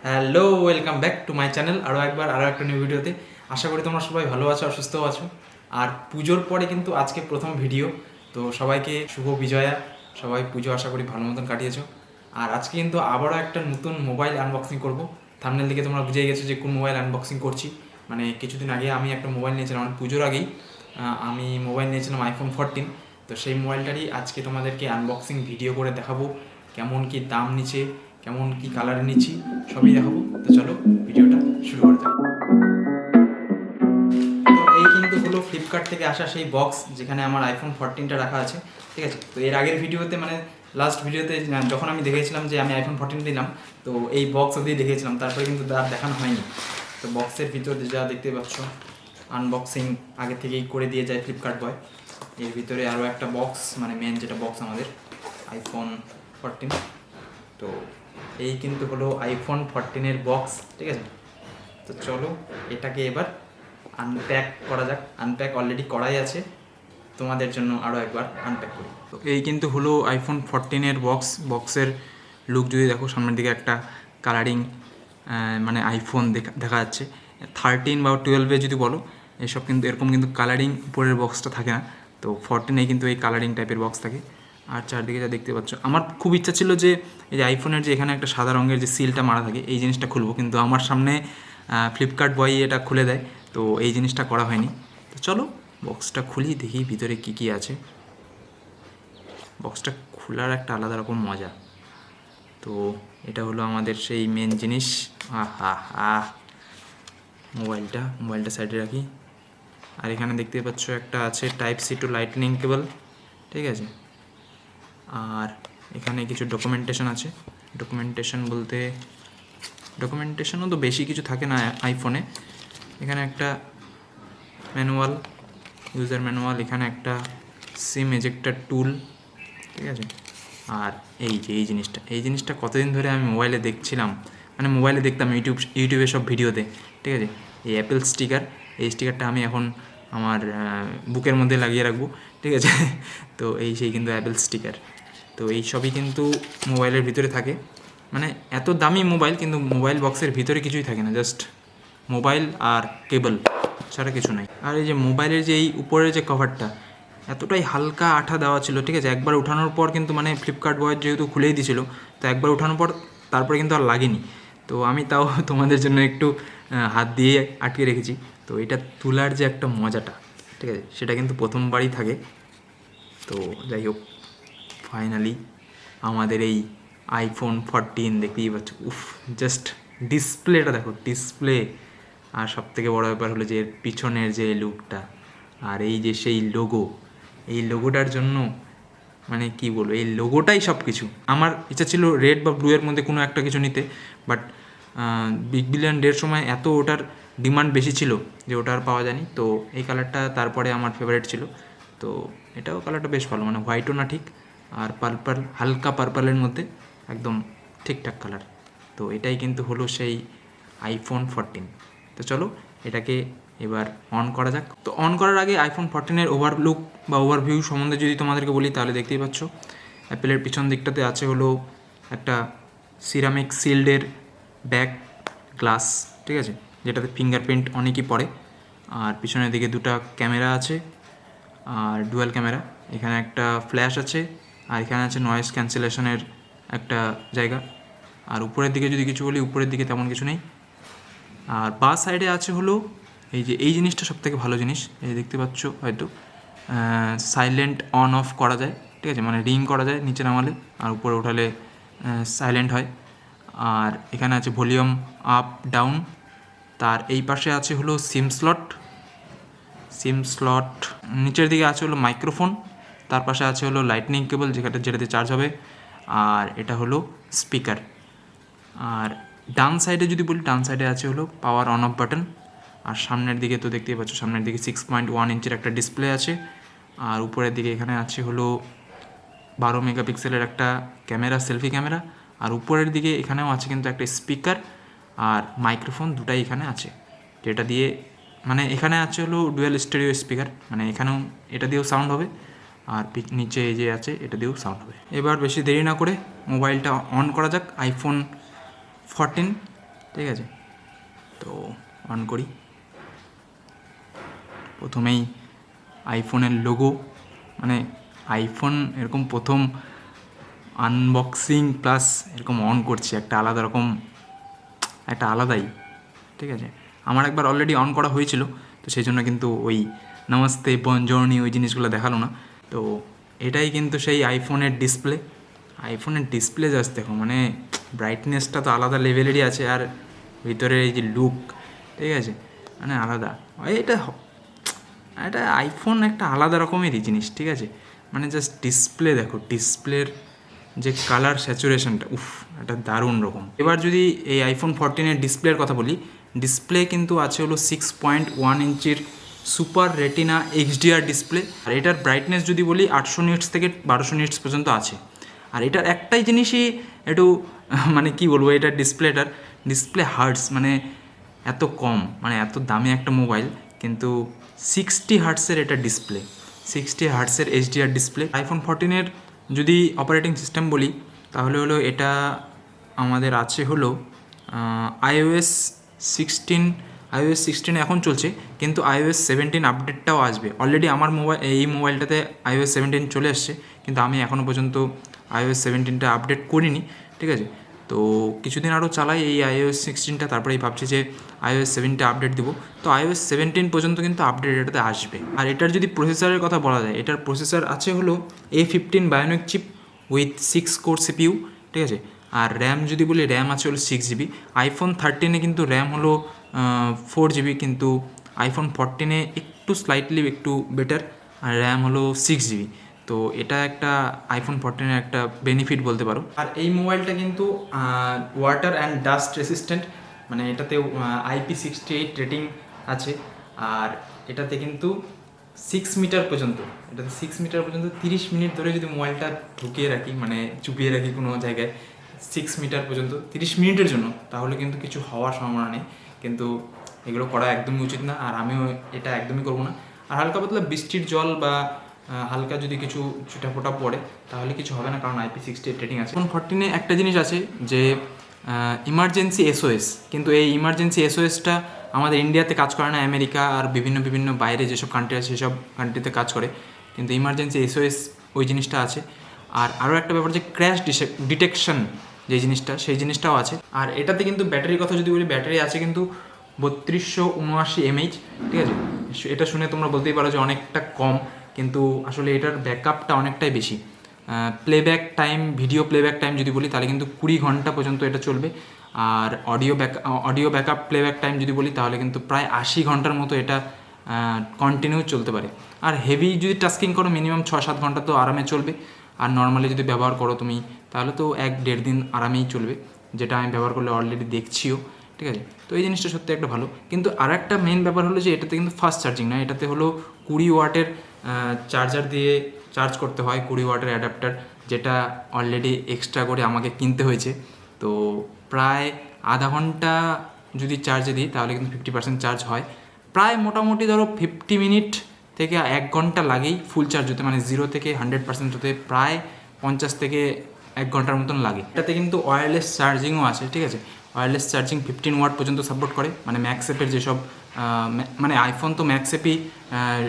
Hello, welcome back to my channel. আরও একটা new ভিডিওতে। আশা করি তোমরা সবাই ভালো আছো আর সুস্থ আছো। আর পুজোর পরে কিন্তু আজকে প্রথম ভিডিও, তো সবাইকে শুভ বিজয়া। সবাই পুজো আশা করি ভালো মতন কাটিয়েছো। আর আজকে কিন্তু আবারও একটা নতুন মোবাইল আনবক্সিং করব। থাম্বনেল দিকে তোমরা বুঝে গেছো যে কোন মোবাইল আনবক্সিং করছি। মানে কিছুদিন আগে আমি একটা মোবাইল নিয়েছিলাম, মানে পুজোর আগেই আমি মোবাইল নিয়েছিলাম আইফোন 14। তো সেই মোবাইলটারই আজকে তোমাদেরকে আনবক্সিং ভিডিও করে দেখাবো, কেমন কি দাম নিচ্ছে, কেমন কি কালার নিচ্ছি, সবই দেখাবো। তো চলো ভিডিওটা শুরু করা যাক। তো এই কিন্তু হলো ফ্লিপকার্ট থেকে আসা সেই বক্স, যেখানে আমার আইফোন 14টা রাখা আছে। ঠিক আছে, তো এর আগের ভিডিওতে, মানে লাস্ট ভিডিওতে যখন আমি দেখেছিলাম যে আমি আইফোন 14 নিলাম, তো এই বক্স অবধি দেখেছিলাম, তারপরে কিন্তু আর দেখানো হয়নি। তো বক্সের ভিতরে যা দেখতে পাচ্ছ, আনবক্সিং আগে থেকেই করে দিয়ে যায় ফ্লিপকার্ট বয়। এর ভিতরে আরও একটা বক্স, মানে মেন যেটা বক্স আমাদের আইফোন 14। তো এই কিন্তু হলো আইফোন 14-এর বক্স। ঠিক আছে, তো চলো এটাকে এবার আনপ্যাক করা যাক। আনপ্যাক অলরেডি করাই আছে, তোমাদের জন্য আরও একবার আনপ্যাক করি। তো এই কিন্তু হলো আইফোন 14-এর বক্স। বক্সের লুক যদি দেখো, সামনের দিকে একটা কালারিং, মানে আইফোন দেখা যাচ্ছে। 13 বা 12-এ যদি বলো, এসব কিন্তু এরকম কিন্তু কালারিং উপরের বক্সটা থাকে না। তো 14-এ কিন্তু এই কালারিং টাইপের বক্স থাকে। আর চারদিকে যা দেখতে পাচ্ছ, আমার খুব ইচ্ছা ছিল যে এই যে আইফোনের যে এখানে একটা সাদা রঙের যে সিলটা মারা থাকে, এই জিনিসটা খুলবো, কিন্তু আমার সামনে ফ্লিপকার্ট বয় এটা খুলে দেয়, তো এই জিনিসটা করা হয়নি। তো চলো বক্সটা খুলি, দেখি ভিতরে কী কী আছে। বক্সটা খোলার একটা আলাদা রকম মজা। তো এটা হলো আমাদের সেই মেন জিনিস। আহা হা, মোবাইলটা সাইডে রাখি। আর এখানে দেখতে পাচ্ছ একটা আছে টাইপ সি টু লাইটনিং কেবল। ঠিক আছে, আর এখানে কিছু ডকুমেন্টেশন আছে। ডকুমেন্টেশনও তো বেশি কিছু থাকে না আইফোনে। এখানে একটা ম্যানুয়াল, ইউজার ম্যানুয়াল, এখানে একটা সিম এজেক্টার টুল। ঠিক আছে, আর এই জিনিসটা কতদিন ধরে আমি মোবাইলে দেখছিলাম, মানে মোবাইলে দেখতাম ইউটিউবে সব ভিডিওতে। ঠিক আছে, এই অ্যাপেল স্টিকার, এই স্টিকারটা আমি এখন আমার বুকের মধ্যে লাগিয়ে রাখবো। ঠিক আছে, তো সেই কিন্তু অ্যাপেল স্টিকার। তো এই সবই কিন্তু মোবাইলের ভিতরে থাকে। মানে এত দামি মোবাইল, কিন্তু মোবাইল বক্সের ভিতরে কিছুই থাকে না, জাস্ট মোবাইল আর কেবল ছাড়া কিছু নাই। আর এই যে মোবাইলের যে এই উপরের যে কভারটা, এতটাই হালকা আঠা দেওয়া ছিল। ঠিক আছে, একবার ওঠানোর পর কিন্তু, মানে ফ্লিপকার্ট বয়ের যেহেতু খুলেই দিয়েছিল, তো একবার ওঠানোর পর তারপরে কিন্তু আর লাগেনি। তো আমি তাও তোমাদের জন্য একটু হাত দিয়ে আটকে রেখেছি। তো এটা তোলার যে একটা মজাটা, ঠিক আছে, সেটা কিন্তু প্রথমবারই থাকে। তো যাই হোক, ফাইনালি আমাদের এই আইফোন 14 দেখতেই পাচ্ছ। উফ, জাস্ট ডিসপ্লেটা দেখো, ডিসপ্লে। আর সবথেকে বড় ব্যাপার হলো যে এর পিছনের যে লুকটা, আর এই যে সেই লোগো, এই লোগোটার জন্য, মানে কি বলবো, এই লোগোটাই সব কিছু। আমার ইচ্ছা ছিল রেড বা ব্লু এর মধ্যে কোনো একটা কিছু নিতে, বাট বিগ বিলিয়ন ডের সময় এত ওটার ডিমান্ড বেশি ছিল যে ওটা আর পাওয়া যায়নি। তো এই কালারটা তারপরে আমার ফেভারিট ছিল। তো এটাও কালারটা বেশ ভালো, মানে হোয়াইটও না ঠিক, আর পার্পল, হালকা পার্পলের মধ্যে একদম ঠিকঠাক কালার। তো এটাই কিন্তু হলো সেই আইফোন 14। তো চলো এটাকে এবার অন করা যাক। তো অন করার আগে আইফোন 14-এর ওভারলুক বা ওভারভিউ সম্বন্ধে যদি তোমাদেরকে বলি, তাহলে দেখতেই পাচ্ছ অ্যাপেলের পিছন দিকটাতে আছে হলো একটা সিরামিক সিল্ডের ব্যাক গ্লাস। ঠিক আছে, যেটাতে ফিঙ্গারপ্রিন্ট অনেকই পড়ে। আর পিছনের দিকে দুটো ক্যামেরা আছে, আর ডুয়াল ক্যামেরা। এখানে একটা ফ্ল্যাশ আছে, আর এখানে আছে নয়েজ ক্যান্সেলেশনের একটা জায়গা। আর উপরের দিকে যদি কিছু বলি, উপরের দিকে তেমন কিছু নেই। আর বাঁ সাইডে আছে হলো এই জিনিসটা সবথেকে ভালো জিনিস। এই দেখতে পাচ্ছ হয়তো, সাইলেন্ট অন অফ করা যায়। ঠিক আছে, মানে রিং করা যায় নিচে নামালে, আর উপরে ওঠালে সাইলেন্ট হয়। আর এখানে আছে ভলিউম আপ ডাউন। তার এই পাশে আছে হলো সিম স্লট। নিচের দিকে আছে হলো মাইক্রোফোন। তার পাশে আছে হলো লাইটনিং কেবল, যেটাতে চার্জ হবে। আর এটা হলো স্পিকার। আর ডান সাইডে যদি বলি, ডান সাইডে আছে হলো পাওয়ার অন অফ বাটন। আর সামনের দিকে তো দেখতেই পাচ্ছ, সামনের দিকে 6.1 ইঞ্চের একটা ডিসপ্লে আছে। আর উপরের দিকে এখানে আছে হলো 12 মেগাপিক্সেলের একটা ক্যামেরা, সেলফি ক্যামেরা। আর উপরের দিকে এখানেও আছে কিন্তু একটা স্পিকার আর মাইক্রোফোন, দুটাই এখানে আছে, যেটা দিয়ে, মানে এখানে আছে হলো ডুয়াল স্টেরিও স্পিকার, মানে এখানেও এটা দিয়েও সাউন্ড হবে, আর নিচে এই যে আছে এটা দিয়েও সাউন্ড হবে। এবার বেশি দেরি না করে মোবাইলটা অন করা যাক, আইফোন 14। ঠিক আছে, তো অন করি। প্রথমেই আইফোনের লোগো, মানে আইফোন এরকম প্রথম আনবক্সিং প্লাস এরকম অন করছি, একটা আলাদা রকম, একটা আলাদাই। ঠিক আছে, আমার একবার অলরেডি অন করা হয়েছিল, তো সেই জন্য কিন্তু ওই নমস্তে বনজর্নি ওই জিনিসগুলো দেখালো না। তো এটাই কিন্তু সেই আইফোনের ডিসপ্লে জাস্ট দেখো, মানে ব্রাইটনেসটা তো আলাদা লেভেলেরই আছে, আর ভিতরে এই যে লুক, ঠিক আছে, মানে আলাদা। এটা আইফোন একটা আলাদা রকমেরই জিনিস, ঠিক আছে, মানে জাস্ট ডিসপ্লে দেখো, ডিসপ্লের যে কালার স্যাচুরেশনটা, এটা দারুণ রকম। এবার যদি এই আইফোন 14-এর ডিসপ্লের কথা বলি, ডিসপ্লে কিন্তু আছে হলো 6.1 ইঞ্চির সুপার রেটিনা এইচডিআর ডিসপ্লে। আর এটার ব্রাইটনেস যদি বলি 800 নিটস থেকে 1200 নিটস পর্যন্ত আছে। আর এটার একটাই জিনিসই একটু মানে কি বলবো, এটার ডিসপ্লে হার্টস, মানে এত কম, মানে এত দামি একটা মোবাইল কিন্তু 60 হার্টসের এটা ডিসপ্লে, 60 হার্টসের এইচডিআর ডিসপ্লে। আইফোন 14-এর যদি অপারেটিং সিস্টেম বলি তাহলে হলো এটা আমাদের আছে হলো iOS 16 এখন চলছে, কিন্তু iOS 17 আপডেটটাও আসবে। অলরেডি আমার এই মোবাইলটাতে iOS 17 চলে আসছে, কিন্তু আমি এখনও পর্যন্ত iOS 17টা আপডেট করিনি। ঠিক আছে, তো কিছুদিন আরও চালাই এই iOS 16টা, তারপরেই ভাবছি যে iOS 17টা আপডেট দেবো। তো iOS 17 পর্যন্ত কিন্তু আপডেট এটাতে আসবে। আর এটার যদি প্রসেসরের কথা বলা যায়, এটার প্রসেসর আছে হলো A15 bionic chip with 6 core CPU. ঠিক আছে, আর র্যাম যদি বলি, র্যাম আছে হলো 6 GB। আইফোন 13-এ কিন্তু র্যাম হলো 4 GB, কিন্তু আইফোন 14-এ একটু স্লাইটলি একটু বেটার, আর র্যাম হলো 6 GB। তো এটা একটা আইফোন 14-এর একটা বেনিফিট বলতে পারো। আর এই মোবাইলটা কিন্তু ওয়াটার অ্যান্ড ডাস্ট রেসিস্ট্যান্ট, মানে এটাতে IP68 রেটিং আছে। আর এটাতে কিন্তু 6 মিটার পর্যন্ত, 30 মিনিট ধরে যদি মোবাইলটা ঢুকিয়ে রাখি, মানে চুপিয়ে রাখি কোনো জায়গায় 6 মিটার পর্যন্ত 30 মিনিটের জন্য, তাহলে কিন্তু কিছু হওয়ার সম্ভাবনা নেই। কিন্তু এগুলো করা একদমই উচিত না, আর আমিও এটা একদমই করবো না। আর হালকা পাতলা বৃষ্টির জল বা হালকা যদি কিছু ছিটাফোটা পড়ে তাহলে কিছু হবে না, কারণ IP68 রেটিং আছে। আইফোন 14-এ একটা জিনিস আছে যে ইমার্জেন্সি SOS, কিন্তু এই ইমার্জেন্সি SOSটা আমাদের ইন্ডিয়াতে কাজ করে না, আমেরিকা আর বিভিন্ন বাইরে যেসব কান্ট্রি আছে সেসব কান্ট্রিতে কাজ করে, কিন্তু ইমার্জেন্সি SOS ওই জিনিসটা আছে। আর আরও একটা ব্যাপার যে ক্র্যাশ ডিটেকশন যে জিনিসটা, সেই জিনিসটাও আছে। আর এটাতে কিন্তু ব্যাটারির কথা যদি বলি, ব্যাটারি আছে কিন্তু 3279 mAh। ঠিক আছে, এটা শুনে তোমরা বলতেই পারো যে অনেকটা কম, কিন্তু আসলে এটার ব্যাকআপটা অনেকটাই বেশি। ভিডিও প্লেব্যাক টাইম যদি বলি তাহলে কিন্তু 20 ঘন্টা পর্যন্ত এটা চলবে। আর অডিও ব্যাকআপ প্লেব্যাক টাইম যদি বলি তাহলে কিন্তু প্রায় 80 ঘন্টার মতো এটা কন্টিনিউ চলতে পারে। আর হেভি যদি টাস্কিং করো মিনিমাম 6-7 ঘন্টা তো আরামে চলবে। আর নর্মালি যদি ব্যবহার করো তুমি তাহলে তো 1-1.5 দিন আরামেই চলবে, যেটা আমি ব্যবহার করলে অলরেডি দেখছিও। ঠিক আছে, তো এই জিনিসটা সত্যি একটা ভালো। কিন্তু আর একটা মেন ব্যাপার হলো যে এটাতে কিন্তু ফাস্ট চার্জিং না, এটাতে হলো 20 ওয়াটের চার্জার দিয়ে চার্জ করতে হয়, 20 ওয়াটের অ্যাডাপ্টার, যেটা অলরেডি এক্সট্রা করে আমাকে কিনতে হয়েছে। তো প্রায় আধা ঘন্টা যদি চার্জে দিই তাহলে কিন্তু 50% চার্জ হয়। প্রায় মোটামুটি ধরো 50 মিনিট থেকে 1 ঘন্টা লাগেই ফুল চার্জ হতে, মানে 0 থেকে 100% হতে প্রায় 50 থেকে 1 ঘন্টার মতন লাগে। এটাতে কিন্তু ওয়্যারলেস চার্জিংও আছে। ঠিক আছে, ওয়্যারলেস চার্জিং 15 ওয়াট পর্যন্ত সাপোর্ট করে, মানে ম্যাক্সএপের যেসব মানে আইফোন তো ম্যাক্সএপই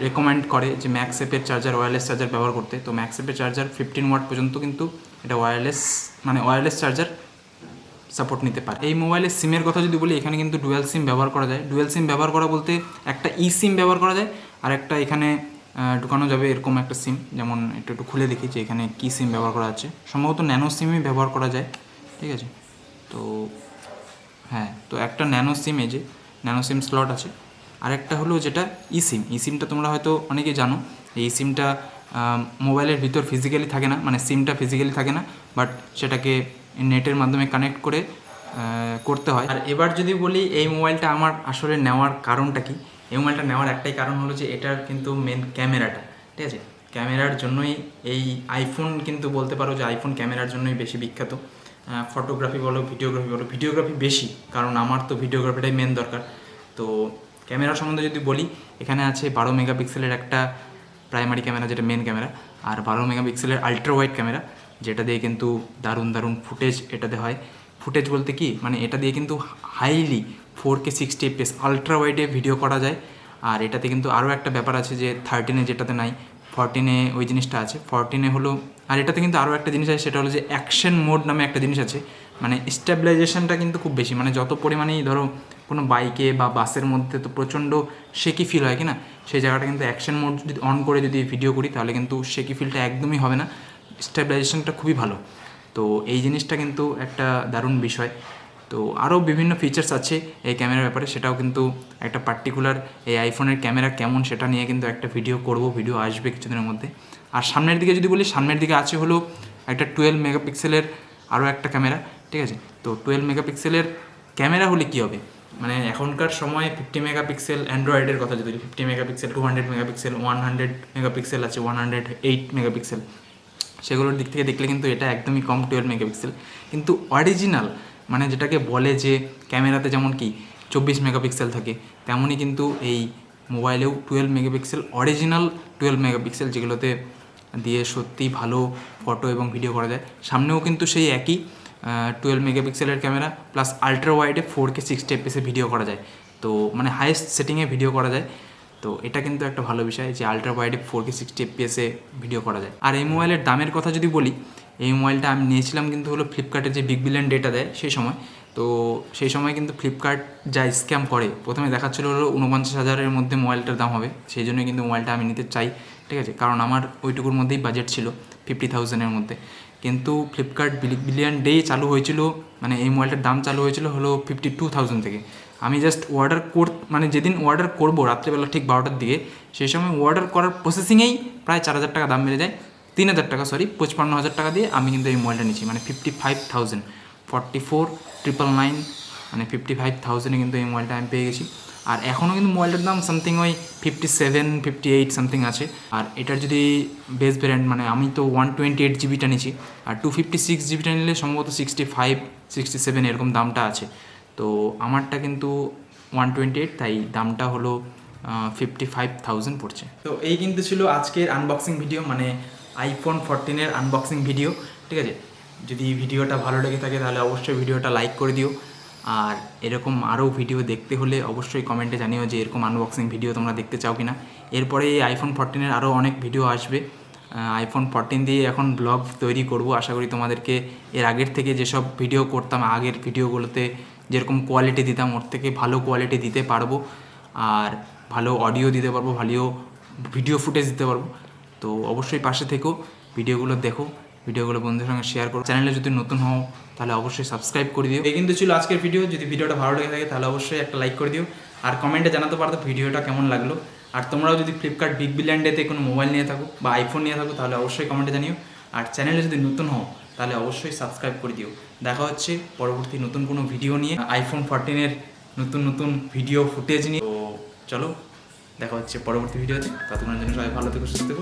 রেকমেন্ড করে যে ম্যাক্সএপের চার্জার, ওয়্যারলেস চার্জার ব্যবহার করতে। তো ম্যাক্সএপের চার্জার 15 ওয়াট পর্যন্ত কিন্তু এটা ওয়্যারলেস চার্জার সাপোর্ট নিতে পারে। এই মোবাইলের সিমের কথা যদি বলি, এখানে কিন্তু ডুয়াল সিম ব্যবহার করা যায়। ডুয়াল সিম ব্যবহার করা বলতে একটা সিম ব্যবহার করা যায়, আর একটা এখানে ঢুকানো যাবে এরকম একটা সিম। যেমন একটু খুলে দেখি যে এখানে কী সিম ব্যবহার করা আছে, সম্ভবত ন্যানো সিমই ব্যবহার করা যায়। ঠিক আছে, তো হ্যাঁ, তো একটা ন্যানো সিম স্লট আছে। আর একটা হলো যেটা সিমটা তোমরা হয়তো অনেকেই জানো, এই সিমটা মোবাইলের ভিতর ফিজিক্যালি থাকে না, মানে সিমটা ফিজিক্যালি থাকে না, বাট সেটাকে নেটের মাধ্যমে কানেক্ট করে করতে হয়। আর এবার যদি বলি এই মোবাইলটা আমার আসলে নেওয়ার কারণটা কি, এই মোবাইলটা নেওয়ার একটাই কারণ হলো যে এটার কিন্তু মেন ক্যামেরাটা। ঠিক আছে, ক্যামেরার জন্যই এই আইফোন কিন্তু বলতে পারো যে আইফোন ক্যামেরার জন্যই বেশি বিখ্যাত। ফটোগ্রাফি বলো, ভিডিওগ্রাফি বেশি, কারণ আমার তো ভিডিওগ্রাফিটাই মেন দরকার। তো ক্যামেরা সম্বন্ধে যদি বলি, এখানে আছে 12 মেগাপিক্সেলের একটা প্রাইমারি ক্যামেরা, যেটা মেন ক্যামেরা, আর 12 মেগাপিক্সেলের আলট্রা ওয়াইড ক্যামেরা, যেটা দিয়ে কিন্তু দারুণ ফুটেজ এটাতে হয়। ফুটেজ বলতে কি মানে এটা দিয়ে কিন্তু হাইলি 4K 60 FPS আলট্রা ওয়াইডে ভিডিও করা যায়। আর এটাতে কিন্তু আরও একটা ব্যাপার আছে যে 13-এ যেটাতে নাই, 14-এ ওই জিনিসটা আছে। 14-এ হলো, আর এটাতে কিন্তু আরও একটা জিনিস আছে, সেটা হলো যে অ্যাকশন মোড নামে একটা জিনিস আছে। মানে স্টেবিলাইজেশনটা কিন্তু খুব বেশি, মানে যত পরিমাণেই ধরো কোনো বাইকে বা বাসের মধ্যে তো প্রচণ্ড শেকি ফিল হয় কি না, সেই জায়গাটা কিন্তু অ্যাকশন মোড যদি অন করে যদি ভিডিও করি তাহলে কিন্তু শেকি ফিলটা একদমই হবে না, স্টেবিলাইজেশনটা খুবই ভালো। তো এই জিনিসটা কিন্তু একটা দারুণ বিষয়। তো আরও বিভিন্ন ফিচার্স আছে এই ক্যামেরার ব্যাপারে, সেটাও কিন্তু একটা পার্টিকুলার এই আইফোনের ক্যামেরা কেমন সেটা নিয়ে কিন্তু একটা ভিডিও করব, ভিডিও আসবে কিছুদিনের মধ্যে। আর সামনের দিকে যদি বলি, সামনের দিকে আছে হলো একটা 12 মেগাপিক্সেলের আরও একটা ক্যামেরা, ঠিক আছে। তো 12 মেগাপিক্সেলের ক্যামেরা হলে কী হবে, মানে এখনকার সময় 50 মেগাপিক্সেল অ্যান্ড্রয়েডের কথা যদি 50 মেগাপিক্সেল, 200 মেগাপিক্সেল, 100 মেগাপিক্সেল আছে, 108 মেগাপিক্সেল, সেগুলোর দিক থেকে দেখলে কিন্তু এটা একদমই কম 12 মেগাপিক্সেল। কিন্তু অরিজিনাল মানে যেটাকে বলে যে ক্যামেরাতে যেমন কি 24 মেগাপিক্সেল থাকে, তেমনই কিন্তু এই মোবাইলেও 12 মেগাপিক্সেল, অরিজিনাল 12 মেগাপিক্সেল, যেগুলোতে দিয়ে সত্যি ভালো ফটো এবং ভিডিও করা যায়। সামনেও কিন্তু সেই একই 12 মেগাপিক্সেলের ক্যামেরা প্লাস আলট্রা ওয়াইডে 4K 60 এফপিএসে ভিডিও করা যায়। তো মানে হাইয়েস্ট সেটিংয়ে ভিডিও করা যায়। তো এটা কিন্তু একটা ভালো বিষয় যে আলট্রা ওয়াইডে 4K 60 এফপিএসে ভিডিও করা যায়। আর এই মোবাইলের দামের কথা যদি বলি, এই মোবাইলটা আমি নিয়েছিলাম কিন্তু হলো ফ্লিপকার্টের যে বিগ বিলিয়ন ডেটা দেয় সেই সময়। তো সেই সময় কিন্তু ফ্লিপকার্ট যা স্ক্যাম করে, প্রথমে দেখাচ্ছিল হলো 49,000-এর মধ্যে মোবাইলটার দাম হবে, সেই জন্যই কিন্তু মোবাইলটা আমি নিতে চাই, ঠিক আছে, কারণ আমার ওইটুকুর মধ্যেই বাজেট ছিল 50,000-এর মধ্যে। কিন্তু ফ্লিপকার্ট বিগ বিলিয়ন ডে চালু হয়েছিল, মানে এই মোবাইলটার দাম চালু হয়েছিল হলো 52,000 থেকে। আমি জাস্ট অর্ডার মানে যেদিন অর্ডার করবো রাত্রেবেলা ঠিক 12টার দিকে, সেই সময় অর্ডার করার প্রসেসিংয়েই প্রায় 4,000 টাকা দাম বেড়ে যায়, 3,000 টাকা, 55,000 টাকা দিয়ে আমি কিন্তু এই মোবাইলটা নিচ্ছি, মানে 55,000, 44,999, মানে 55,000-এ কিন্তু এই মোবাইলটা আমি পেয়ে গেছি। আর এখনও কিন্তু মোবাইলটার দাম সামথিং ওই 57, 58 সামথিং আছে। আর এটার যদি বেস ভ্যারিয়েন্ট, মানে আমি তো 128 জিবিটা নিচ্ছি, আর 256 জিবিটা নিলে সম্ভবত 65, 67 এরকম দামটা আছে। তো আমারটা কিন্তু 128, তাই দামটা হলো 55,000 পড়ছে। তো এই কিন্তু ছিল আজকের আনবক্সিং ভিডিও, মানে আইফোন 14-এর আনবক্সিং ভিডিও, ঠিক আছে। যদি ভিডিওটা ভালো লেগে থাকে তাহলে অবশ্যই ভিডিওটা লাইক করে দিও। আর এরকম আরও ভিডিও দেখতে হলে অবশ্যই কমেন্টে জানিও যে এরকম আনবক্সিং ভিডিও তোমরা দেখতে চাও কি না। এরপরে এই আইফোন 14-এর আরও অনেক ভিডিও আসবে। আইফোন 14 দিয়ে এখন ব্লগ তৈরি করব, আশা করি তোমাদেরকে এর আগের থেকে যেসব ভিডিও করতাম, আগের ভিডিওগুলোতে যেরকম কোয়ালিটি দিতাম ওর থেকে ভালো কোয়ালিটি দিতে পারবো, আর ভালো অডিও দিতে পারবো, ভালো ভিডিও ফুটেজ দিতে পারবো। তো অবশ্যই পাশে থেকো, ভিডিওগুলো দেখো, ভিডিওগুলো বন্ধুদের সঙ্গে শেয়ার করো। চ্যানেলে যদি নতুন হও তাহলে অবশ্যই সাবস্ক্রাইব করে দিও। এই কিন্তু ছিল আজকের ভিডিও। যদি ভিডিওটা ভালো লেগে থাকে তাহলে অবশ্যই একটা লাইক করে দিও, আর কমেন্টে জানাতে পারতো ভিডিওটা কেমন লাগলো। আর তোমরাও যদি ফ্লিপকার্ট বিগ বিলিয়ন ডেতে কোনো মোবাইল নিয়ে থাকো বা আইফোন নিয়ে থাকো তাহলে অবশ্যই কমেন্টে জানিও। আর চ্যানেলে যদি নতুন হও তাহলে অবশ্যই সাবস্ক্রাইব করে দিও। দেখা হচ্ছে পরবর্তী নতুন কোনো ভিডিও নিয়ে, আইফোন 14-এর নতুন নতুন ভিডিও ফুটেজ নিয়ে। তো চলো দেখা হচ্ছে পরবর্তী ভিডিওতে। ততক্ষণের জন্য সবাই ভালো থেকো, সুস্থ থেকো।